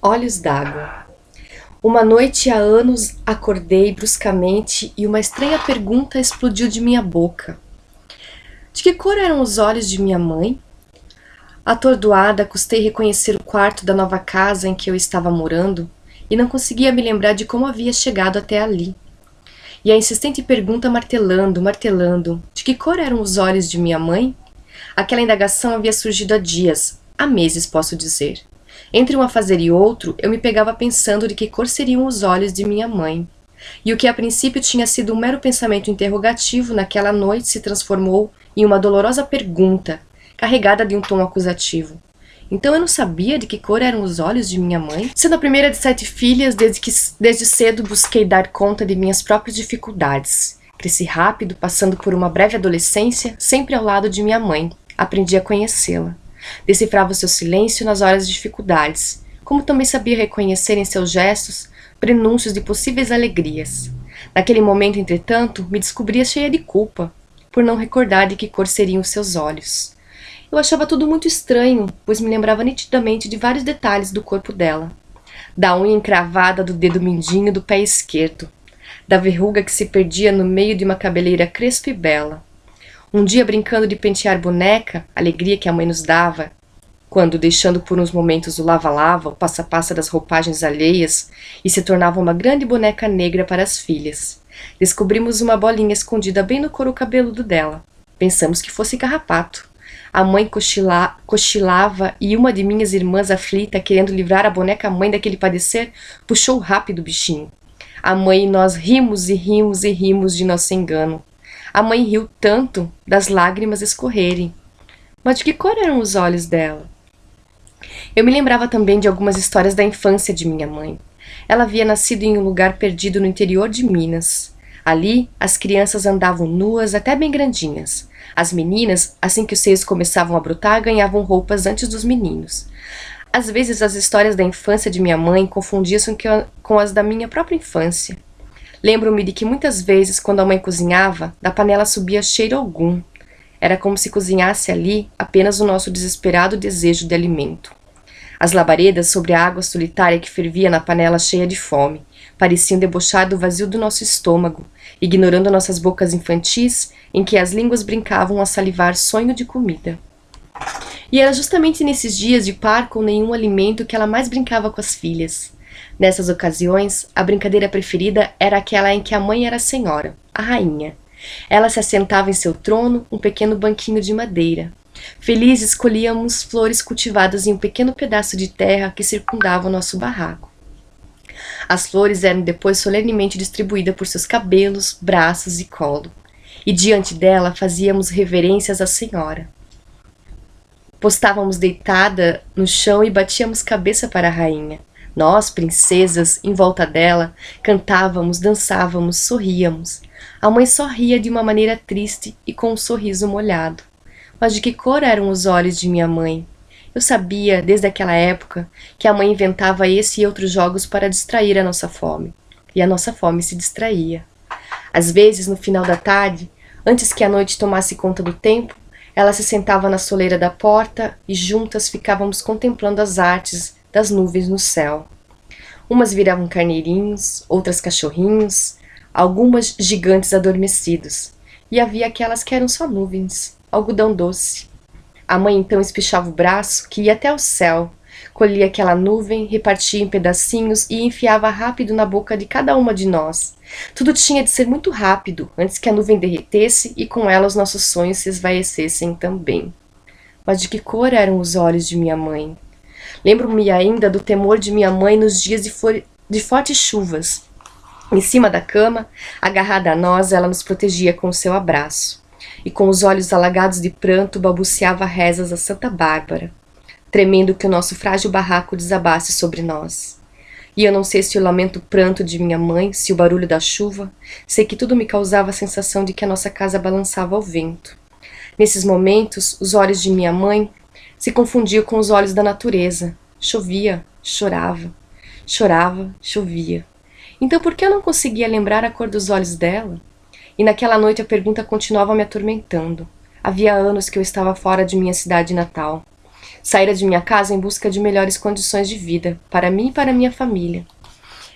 Olhos d'água. Uma noite há anos acordei bruscamente e uma estranha pergunta explodiu de minha boca. De que cor eram os olhos de minha mãe? Atordoada, custei reconhecer o quarto da nova casa em que eu estava morando e não conseguia me lembrar de como havia chegado até ali. E a insistente pergunta martelando, de que cor eram os olhos de minha mãe? Aquela indagação havia surgido há meses posso dizer. Entre um afazer e outro, eu me pegava pensando de que cor seriam os olhos de minha mãe. E o que a princípio tinha sido um mero pensamento interrogativo naquela noite se transformou em uma dolorosa pergunta, carregada de um tom acusativo. Então eu não sabia de que cor eram os olhos de minha mãe? Sendo a primeira de 7 filhas, desde cedo busquei dar conta de minhas próprias dificuldades. Cresci rápido, passando por uma breve adolescência, sempre ao lado de minha mãe. Aprendi a conhecê-la. Decifrava o seu silêncio nas horas de dificuldades, como também sabia reconhecer em seus gestos prenúncios de possíveis alegrias. Naquele momento, entretanto, me descobria cheia de culpa, por não recordar de que cor seriam os seus olhos. Eu achava tudo muito estranho, pois me lembrava nitidamente de vários detalhes do corpo dela. Da unha encravada do dedo mindinho do pé esquerdo, da verruga que se perdia no meio de uma cabeleira crespa e bela. Um dia, brincando de pentear boneca, alegria que a mãe nos dava, quando, deixando por uns momentos o lava-lava, o passa-passa das roupagens alheias, e se tornava uma grande boneca negra para as filhas. Descobrimos uma bolinha escondida bem no couro cabeludo dela. Pensamos que fosse carrapato. A mãe cochilava e uma de minhas irmãs aflita, querendo livrar a boneca-mãe daquele padecer, puxou rápido o bichinho. A mãe e nós rimos e rimos e rimos de nosso engano. A mãe riu tanto das lágrimas escorrerem. Mas de que cor eram os olhos dela? Eu me lembrava também de algumas histórias da infância de minha mãe. Ela havia nascido em um lugar perdido no interior de Minas. Ali, as crianças andavam nuas até bem grandinhas. As meninas, assim que os seios começavam a brotar, ganhavam roupas antes dos meninos. Às vezes, as histórias da infância de minha mãe confundiam-se com as da minha própria infância. Lembro-me de que muitas vezes, quando a mãe cozinhava, da panela subia cheiro algum. Era como se cozinhasse ali apenas o nosso desesperado desejo de alimento. As labaredas sobre a água solitária que fervia na panela cheia de fome pareciam debochar do vazio do nosso estômago, ignorando nossas bocas infantis em que as línguas brincavam a salivar sonho de comida. E era justamente nesses dias de par com nenhum alimento que ela mais brincava com as filhas. Nessas ocasiões, a brincadeira preferida era aquela em que a mãe era a senhora, a rainha. Ela se assentava em seu trono, um pequeno banquinho de madeira. Felizes escolhíamos flores cultivadas em um pequeno pedaço de terra que circundava o nosso barraco. As flores eram depois solenemente distribuídas por seus cabelos, braços e colo. E diante dela fazíamos reverências à senhora. Postávamos deitada no chão e batíamos cabeça para a rainha. Nós, princesas, em volta dela, cantávamos, dançávamos, sorríamos. A mãe só ria de uma maneira triste e com um sorriso molhado. Mas de que cor eram os olhos de minha mãe? Eu sabia, desde aquela época, que a mãe inventava esse e outros jogos para distrair a nossa fome. E a nossa fome se distraía. Às vezes, no final da tarde, antes que a noite tomasse conta do tempo, ela se sentava na soleira da porta e juntas ficávamos contemplando as artes das nuvens no céu. Umas viravam carneirinhos, outras cachorrinhos, algumas gigantes adormecidos, e havia aquelas que eram só nuvens, algodão doce. A mãe então espichava o braço, que ia até o céu, colhia aquela nuvem, repartia em pedacinhos e enfiava rápido na boca de cada uma de nós. Tudo tinha de ser muito rápido, antes que a nuvem derretesse e com ela os nossos sonhos se esvaecessem também. Mas de que cor eram os olhos de minha mãe? Lembro-me ainda do temor de minha mãe nos dias de fortes chuvas. Em cima da cama, agarrada a nós, ela nos protegia com o seu abraço. E com os olhos alagados de pranto, balbuciava rezas a Santa Bárbara, tremendo que o nosso frágil barraco desabasse sobre nós. E eu não sei se o lamento pranto de minha mãe, se o barulho da chuva, sei que tudo me causava a sensação de que a nossa casa balançava ao vento. Nesses momentos, os olhos de minha mãe se confundiam com os olhos da natureza. Chovia, chorava, chorava, chovia. Então por que eu não conseguia lembrar a cor dos olhos dela? E naquela noite a pergunta continuava me atormentando. Havia anos que eu estava fora de minha cidade natal. Saíra de minha casa em busca de melhores condições de vida, para mim e para minha família.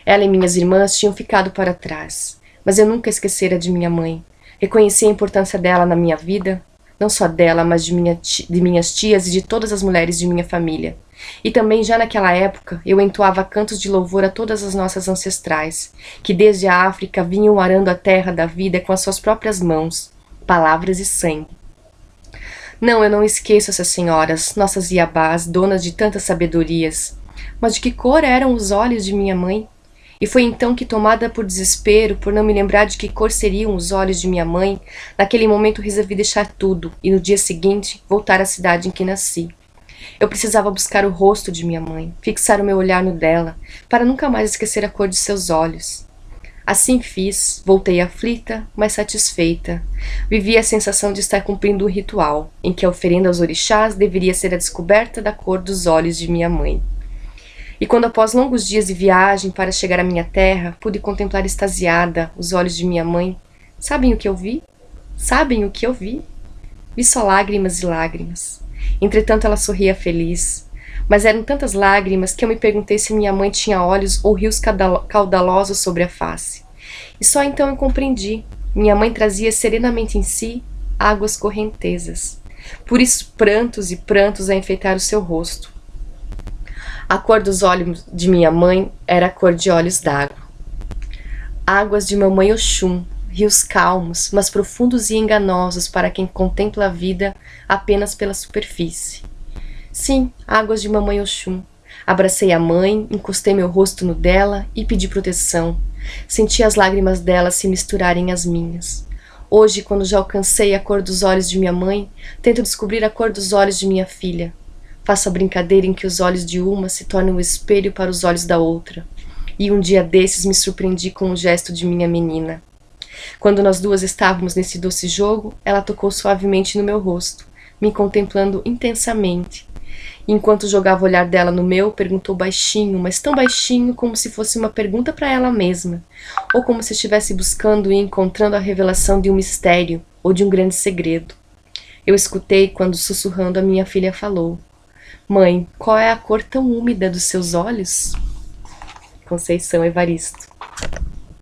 Ela e minhas irmãs tinham ficado para trás, mas eu nunca esquecera de minha mãe. Reconheci a importância dela na minha vida, não só dela, mas de minhas tias e de todas as mulheres de minha família. E também já naquela época eu entoava cantos de louvor a todas as nossas ancestrais, que desde a África vinham arando a terra da vida com as suas próprias mãos, palavras e sangue. Não, eu não esqueço essas senhoras, nossas iabás, donas de tantas sabedorias. Mas de que cor eram os olhos de minha mãe? E foi então que, tomada por desespero, por não me lembrar de que cor seriam os olhos de minha mãe, naquele momento resolvi deixar tudo e no dia seguinte voltar à cidade em que nasci. Eu precisava buscar o rosto de minha mãe, fixar o meu olhar no dela, para nunca mais esquecer a cor de seus olhos. Assim fiz, voltei aflita, mas satisfeita. Vivi a sensação de estar cumprindo um ritual, em que a oferenda aos orixás deveria ser a descoberta da cor dos olhos de minha mãe. E quando após longos dias de viagem para chegar à minha terra, pude contemplar extasiada os olhos de minha mãe, sabem o que eu vi? Sabem o que eu vi? Vi só lágrimas e lágrimas. Entretanto ela sorria feliz. Mas eram tantas lágrimas que eu me perguntei se minha mãe tinha olhos ou rios caudalosos sobre a face. E só então eu compreendi. Minha mãe trazia serenamente em si águas correntezas. Por isso prantos e prantos a enfeitar o seu rosto. A cor dos olhos de minha mãe era a cor de olhos d'água. Águas de mamãe Oxum, rios calmos, mas profundos e enganosos para quem contempla a vida apenas pela superfície. Sim, águas de mamãe Oxum. Abracei a mãe, encostei meu rosto no dela e pedi proteção. Senti as lágrimas dela se misturarem às minhas. Hoje, quando já alcancei a cor dos olhos de minha mãe, tento descobrir a cor dos olhos de minha filha. Faço a brincadeira em que os olhos de uma se tornam um espelho para os olhos da outra. E um dia desses me surpreendi com um gesto de minha menina. Quando nós duas estávamos nesse doce jogo, ela tocou suavemente no meu rosto, me contemplando intensamente. Enquanto jogava o olhar dela no meu, perguntou baixinho, mas tão baixinho como se fosse uma pergunta para ela mesma, ou como se estivesse buscando e encontrando a revelação de um mistério ou de um grande segredo. Eu escutei quando, sussurrando, a minha filha falou: "Mãe, qual é a cor tão úmida dos seus olhos?" Conceição Evaristo.